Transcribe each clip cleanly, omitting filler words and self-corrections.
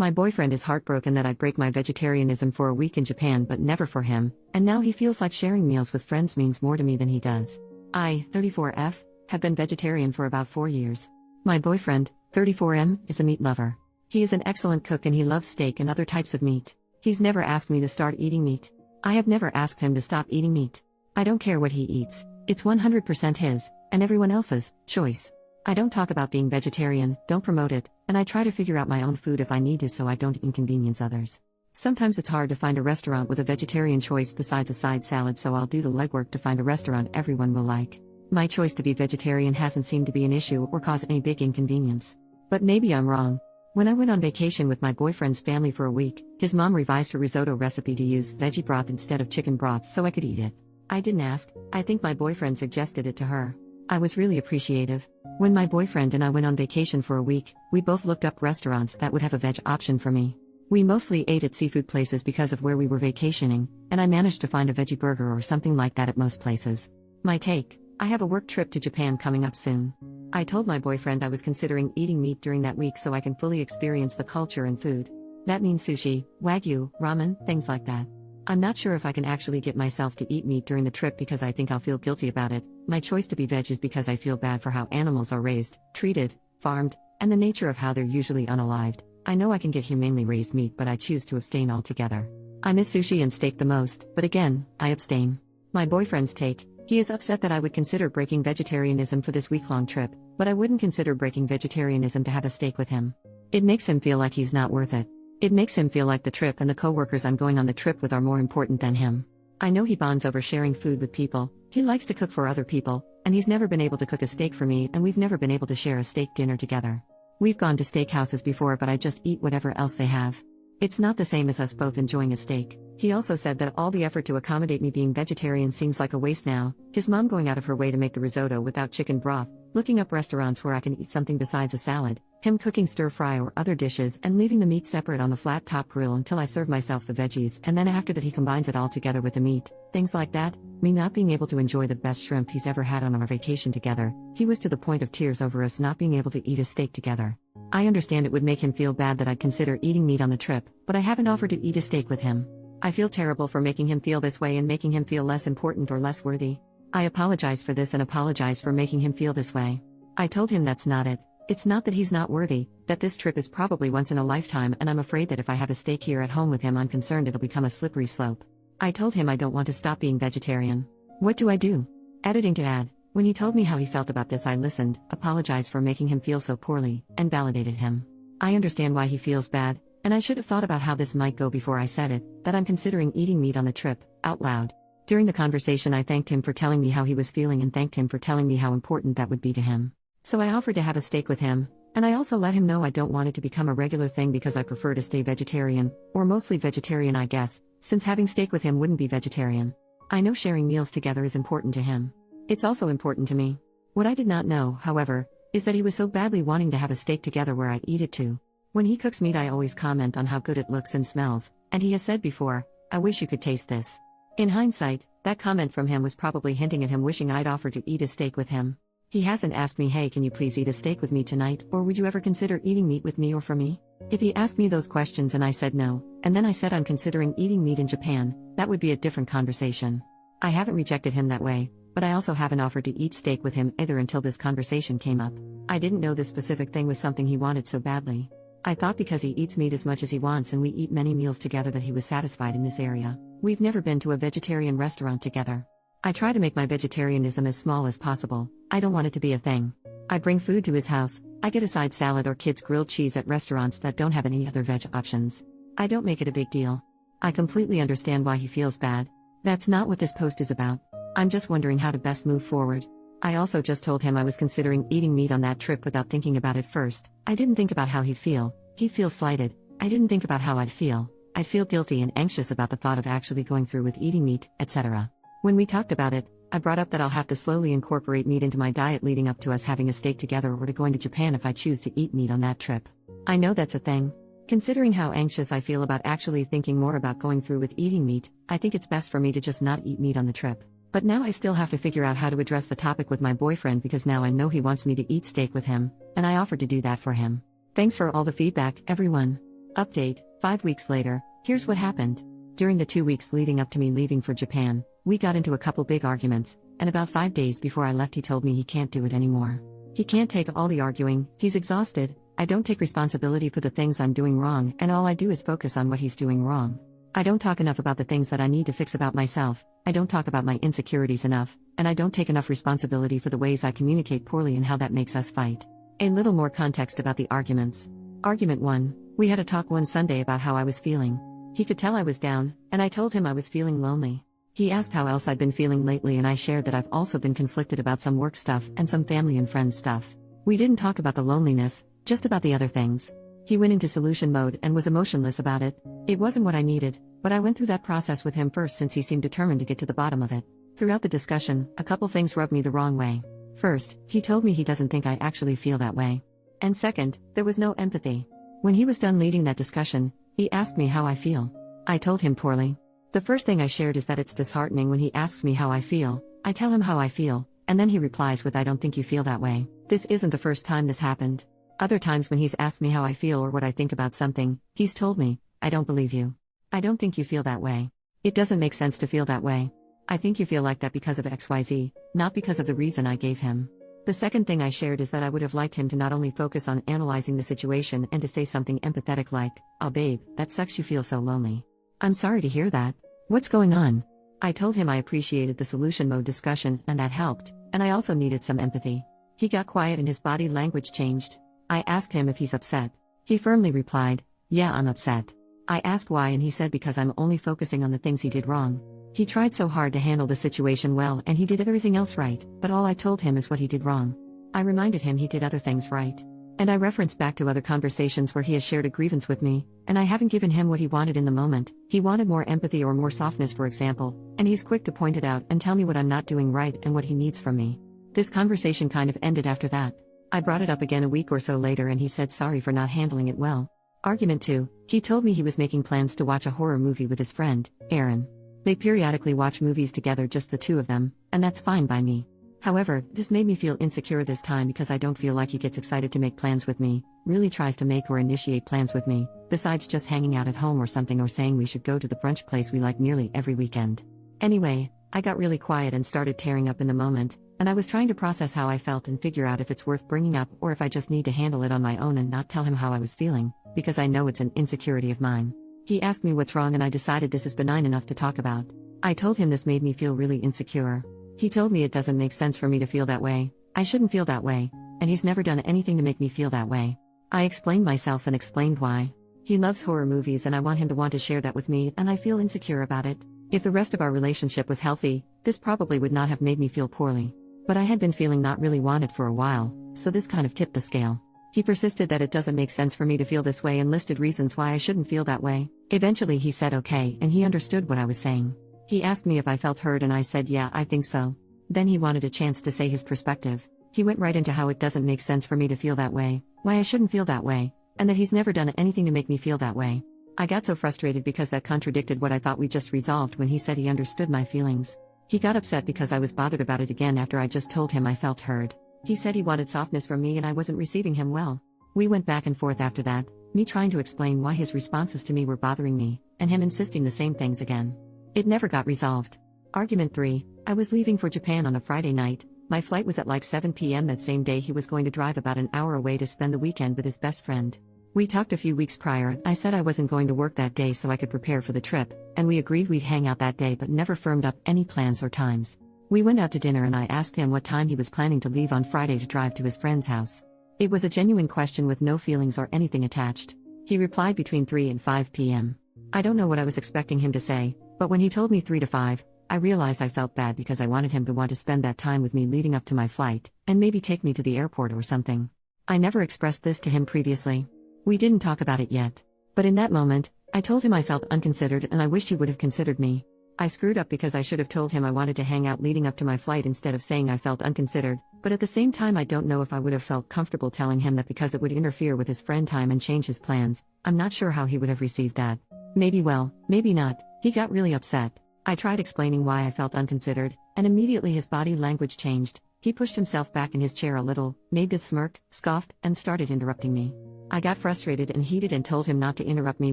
My boyfriend is heartbroken that I'd break my vegetarianism for a week in Japan but never for him, and now he feels like sharing meals with friends means more to me than he does. I, 34F, have been vegetarian for about 4 years. My boyfriend, 34M, is a meat lover. He is an excellent cook and he loves steak and other types of meat. He's never asked me to start eating meat. I have never asked him to stop eating meat. I don't care what he eats, it's 100% his, and everyone else's, choice. I don't talk about being vegetarian, don't promote it, and I try to figure out my own food if I need to so I don't inconvenience others. Sometimes it's hard to find a restaurant with a vegetarian choice besides a side salad, so I'll do the legwork to find a restaurant everyone will like. My choice to be vegetarian hasn't seemed to be an issue or cause any big inconvenience. But maybe I'm wrong. When I went on vacation with my boyfriend's family for a week, his mom revised her risotto recipe to use veggie broth instead of chicken broth so I could eat it. I didn't ask, I think my boyfriend suggested it to her. I was really appreciative. When my boyfriend and I went on vacation for a week, we both looked up restaurants that would have a veg option for me. We mostly ate at seafood places because of where we were vacationing, and I managed to find a veggie burger or something like that at most places. My take: I have a work trip to Japan coming up soon. I told my boyfriend I was considering eating meat during that week so I can fully experience the culture and food. That means sushi, wagyu, ramen, things like that. I'm not sure if I can actually get myself to eat meat during the trip because I think I'll feel guilty about it. My choice to be veg is because I feel bad for how animals are raised, treated, farmed, and the nature of how they're usually unalived. I know I can get humanely raised meat, but I choose to abstain altogether. I miss sushi and steak the most, but again, I abstain. My boyfriend's take: he is upset that I would consider breaking vegetarianism for this week-long trip, but I wouldn't consider breaking vegetarianism to have a steak with him. It makes him feel like he's not worth it. It makes him feel like the trip and the co-workers I'm going on the trip with are more important than him. I know he bonds over sharing food with people, he likes to cook for other people, and he's never been able to cook a steak for me, and we've never been able to share a steak dinner together. We've gone to steakhouses before, but I just eat whatever else they have. It's not the same as us both enjoying a steak. He also said that all the effort to accommodate me being vegetarian seems like a waste now, his mom going out of her way to make the risotto without chicken broth, looking up restaurants where I can eat something besides a salad, him cooking stir-fry or other dishes and leaving the meat separate on the flat-top grill until I serve myself the veggies, and then after that he combines it all together with the meat, things like that, me not being able to enjoy the best shrimp he's ever had on our vacation together. He was to the point of tears over us not being able to eat a steak together. I understand it would make him feel bad that I'd consider eating meat on the trip, but I haven't offered to eat a steak with him. I feel terrible for making him feel this way and making him feel less important or less worthy. I apologize for this and apologize for making him feel this way. I told him that's not it. It's not that he's not worthy, that this trip is probably once in a lifetime, and I'm afraid that if I have a steak here at home with him, I'm concerned it'll become a slippery slope. I told him I don't want to stop being vegetarian. What do I do? Editing to add: when he told me how he felt about this, I listened, apologized for making him feel so poorly, and validated him. I understand why he feels bad, and I should have thought about how this might go before I said it, that I'm considering eating meat on the trip, out loud. During the conversation I thanked him for telling me how he was feeling and thanked him for telling me how important that would be to him. So I offered to have a steak with him, and I also let him know I don't want it to become a regular thing because I prefer to stay vegetarian, or mostly vegetarian I guess, since having steak with him wouldn't be vegetarian. I know sharing meals together is important to him. It's also important to me. What I did not know, however, is that he was so badly wanting to have a steak together where I eat it too. When he cooks meat I always comment on how good it looks and smells, and he has said before, "I wish you could taste this." In hindsight, that comment from him was probably hinting at him wishing I'd offer to eat a steak with him. He hasn't asked me, "Hey, can you please eat a steak with me tonight, or would you ever consider eating meat with me or for me?" If he asked me those questions and I said no, and then I said I'm considering eating meat in Japan, that would be a different conversation. I haven't rejected him that way, but I also haven't offered to eat steak with him either until this conversation came up. I didn't know this specific thing was something he wanted so badly. I thought because he eats meat as much as he wants and we eat many meals together that he was satisfied in this area. We've never been to a vegetarian restaurant together. I try to make my vegetarianism as small as possible. I don't want it to be a thing. I bring food to his house, I get a side salad or kids grilled cheese at restaurants that don't have any other veg options. I don't make it a big deal. I completely understand why he feels bad. That's not what this post is about. I'm just wondering how to best move forward. I also just told him I was considering eating meat on that trip without thinking about it first. I didn't think about how he'd feel. He'd feel slighted. I didn't think about how I'd feel. I'd feel guilty and anxious about the thought of actually going through with eating meat, etc. When we talked about it, I brought up that I'll have to slowly incorporate meat into my diet leading up to us having a steak together or to going to Japan if I choose to eat meat on that trip. I know that's a thing. Considering how anxious I feel about actually thinking more about going through with eating meat, I think it's best for me to just not eat meat on the trip. But now I still have to figure out how to address the topic with my boyfriend because now I know he wants me to eat steak with him, and I offered to do that for him. Thanks for all the feedback, everyone. Update, 5 weeks later, here's what happened. During the 2 weeks leading up to me leaving for Japan, we got into a couple big arguments, and about 5 days before I left he told me he can't do it anymore. He can't take all the arguing, he's exhausted, I don't take responsibility for the things I'm doing wrong, and all I do is focus on what he's doing wrong. I don't talk enough about the things that I need to fix about myself, I don't talk about my insecurities enough, and I don't take enough responsibility for the ways I communicate poorly and how that makes us fight. A little more context about the arguments. Argument 1, we had a talk one Sunday about how I was feeling. He could tell I was down, and I told him I was feeling lonely. He asked how else I'd been feeling lately, and I shared that I've also been conflicted about some work stuff and some family and friends stuff. We didn't talk about the loneliness, just about the other things. He went into solution mode and was emotionless about it. It wasn't what I needed, but I went through that process with him first since he seemed determined to get to the bottom of it. Throughout the discussion, a couple things rubbed me the wrong way. First, he told me he doesn't think I actually feel that way. And second, there was no empathy. When he was done leading that discussion, he asked me how I feel. I told him poorly. The first thing I shared is that it's disheartening when he asks me how I feel. I tell him how I feel, and then he replies with I don't think you feel that way. This isn't the first time this happened. Other times when he's asked me how I feel or what I think about something, he's told me, I don't believe you. I don't think you feel that way. It doesn't make sense to feel that way. I think you feel like that because of XYZ, not because of the reason I gave him. The second thing I shared is that I would have liked him to not only focus on analyzing the situation and to say something empathetic like, oh babe, that sucks you feel so lonely. I'm sorry to hear that. What's going on? I told him I appreciated the solution mode discussion and that helped, and I also needed some empathy. He got quiet and his body language changed. I asked him if he's upset. He firmly replied, yeah, I'm upset. I asked why and he said because I'm only focusing on the things he did wrong. He tried so hard to handle the situation well and he did everything else right, but all I told him is what he did wrong. I reminded him he did other things right. And I referenced back to other conversations where he has shared a grievance with me, and I haven't given him what he wanted in the moment. He wanted more empathy or more softness, for example, and he's quick to point it out and tell me what I'm not doing right and what he needs from me. This conversation kind of ended after that. I brought it up again a week or so later and he said sorry for not handling it well. Argument 2, he told me he was making plans to watch a horror movie with his friend, Aaron. They periodically watch movies together, just the two of them, and that's fine by me. However, this made me feel insecure this time because I don't feel like he gets excited to make plans with me, really tries to make or initiate plans with me, besides just hanging out at home or something or saying we should go to the brunch place we like nearly every weekend. Anyway, I got really quiet and started tearing up in the moment, and I was trying to process how I felt and figure out if it's worth bringing up or if I just need to handle it on my own and not tell him how I was feeling, because I know it's an insecurity of mine. He asked me what's wrong and I decided this is benign enough to talk about. I told him this made me feel really insecure. He told me it doesn't make sense for me to feel that way, I shouldn't feel that way, and he's never done anything to make me feel that way. I explained myself and explained why. He loves horror movies and I want him to want to share that with me and I feel insecure about it. If the rest of our relationship was healthy, this probably would not have made me feel poorly. But I had been feeling not really wanted for a while, so this kind of tipped the scale. He persisted that it doesn't make sense for me to feel this way and listed reasons why I shouldn't feel that way. Eventually he said okay and he understood what I was saying. He asked me if I felt heard and I said yeah, I think so. Then he wanted a chance to say his perspective. He went right into how it doesn't make sense for me to feel that way, why I shouldn't feel that way, and that he's never done anything to make me feel that way. I got so frustrated because that contradicted what I thought we just resolved when he said he understood my feelings. He got upset because I was bothered about it again after I just told him I felt heard. He said he wanted softness from me and I wasn't receiving him well. We went back and forth after that, me trying to explain why his responses to me were bothering me, and him insisting the same things again. It never got resolved. Argument 3, I was leaving for Japan on a Friday night. My flight was at like 7 p.m. that same day. He was going to drive about an hour away to spend the weekend with his best friend. We talked a few weeks prior. I said I wasn't going to work that day so I could prepare for the trip, and we agreed we'd hang out that day but never firmed up any plans or times. We went out to dinner and I asked him what time he was planning to leave on Friday to drive to his friend's house. It was a genuine question with no feelings or anything attached. He replied between 3 and 5 p.m. I don't know what I was expecting him to say, but when he told me 3 to 5, I realized I felt bad because I wanted him to want to spend that time with me leading up to my flight, and maybe take me to the airport or something. I never expressed this to him previously. We didn't talk about it yet. But in that moment, I told him I felt unconsidered and I wished he would have considered me. I screwed up because I should have told him I wanted to hang out leading up to my flight instead of saying I felt unconsidered, but at the same time I don't know if I would have felt comfortable telling him that because it would interfere with his friend time and change his plans. I'm not sure how he would have received that. Maybe well, maybe not. He got really upset. I tried explaining why I felt unconsidered, and immediately his body language changed. He pushed himself back in his chair a little, made this smirk, scoffed, and started interrupting me. I got frustrated and heated and told him not to interrupt me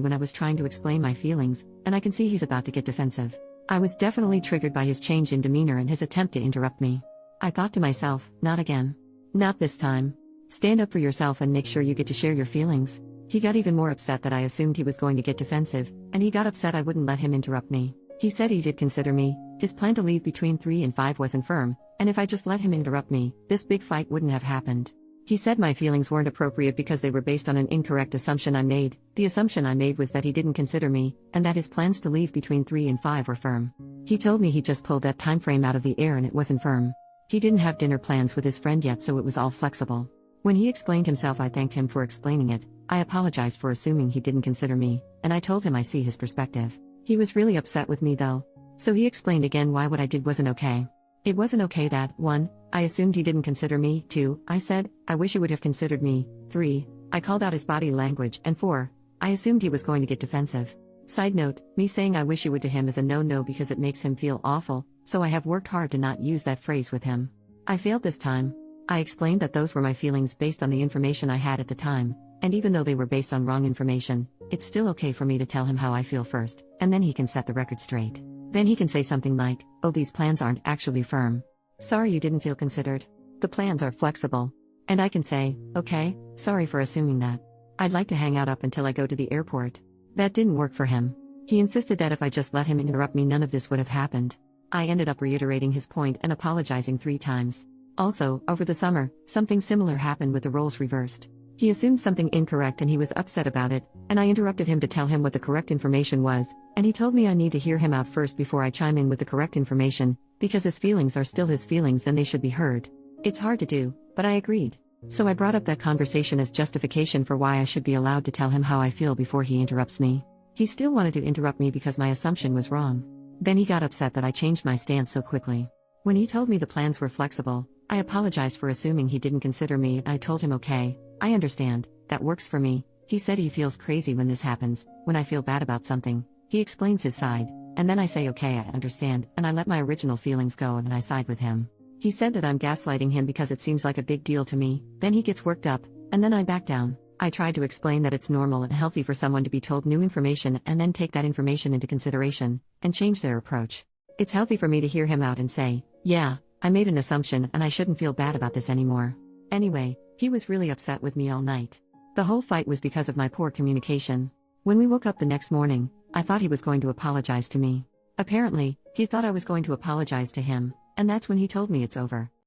when I was trying to explain my feelings, and I can see he's about to get defensive. I was definitely triggered by his change in demeanor and his attempt to interrupt me. I thought to myself, not again. Not this time. Stand up for yourself and make sure you get to share your feelings. He got even more upset that I assumed he was going to get defensive, and he got upset I wouldn't let him interrupt me. He said he did consider me, his plan to leave between 3 and 5 wasn't firm, and if I just let him interrupt me, this big fight wouldn't have happened. He said my feelings weren't appropriate because they were based on an incorrect assumption I made. The assumption I made was that he didn't consider me, and that his plans to leave between 3 and 5 were firm. He told me he just pulled that time frame out of the air and it wasn't firm. He didn't have dinner plans with his friend yet, so it was all flexible. When he explained himself, I thanked him for explaining it. I apologized for assuming he didn't consider me, and I told him I see his perspective. He was really upset with me though. So he explained again why what I did wasn't okay. It wasn't okay that, 1, I assumed he didn't consider me, 2, I said, I wish he would have considered me, 3, I called out his body language, and 4, I assumed he was going to get defensive. Side note, me saying I wish you would to him is a no-no because it makes him feel awful, so I have worked hard to not use that phrase with him. I failed this time. I explained that those were my feelings based on the information I had at the time, and even though they were based on wrong information, it's still okay for me to tell him how I feel first, and then he can set the record straight. Then he can say something like, oh, these plans aren't actually firm. Sorry you didn't feel considered. The plans are flexible. And I can say, okay, sorry for assuming that. I'd like to hang out up until I go to the airport. That didn't work for him. He insisted that if I just let him interrupt me, none of this would have happened. I ended up reiterating his point and apologizing 3 times. Also, over the summer, something similar happened with the roles reversed. He assumed something incorrect and he was upset about it, and I interrupted him to tell him what the correct information was, and he told me I need to hear him out first before I chime in with the correct information, because his feelings are still his feelings and they should be heard. It's hard to do, but I agreed. So I brought up that conversation as justification for why I should be allowed to tell him how I feel before he interrupts me. He still wanted to interrupt me because my assumption was wrong. Then he got upset that I changed my stance so quickly. When he told me the plans were flexible, I apologized for assuming he didn't consider me, and I told him okay, I understand, that works for me. He said he feels crazy when this happens, when I feel bad about something. He explains his side, and then I say okay, I understand, and I let my original feelings go and I side with him. He said that I'm gaslighting him because it seems like a big deal to me, then he gets worked up, and then I back down. I tried to explain that it's normal and healthy for someone to be told new information and then take that information into consideration, and change their approach. It's healthy for me to hear him out and say, yeah, I made an assumption and I shouldn't feel bad about this anymore. Anyway, he was really upset with me all night. The whole fight was because of my poor communication. When we woke up the next morning, I thought he was going to apologize to me. Apparently, he thought I was going to apologize to him, and that's when he told me it's over.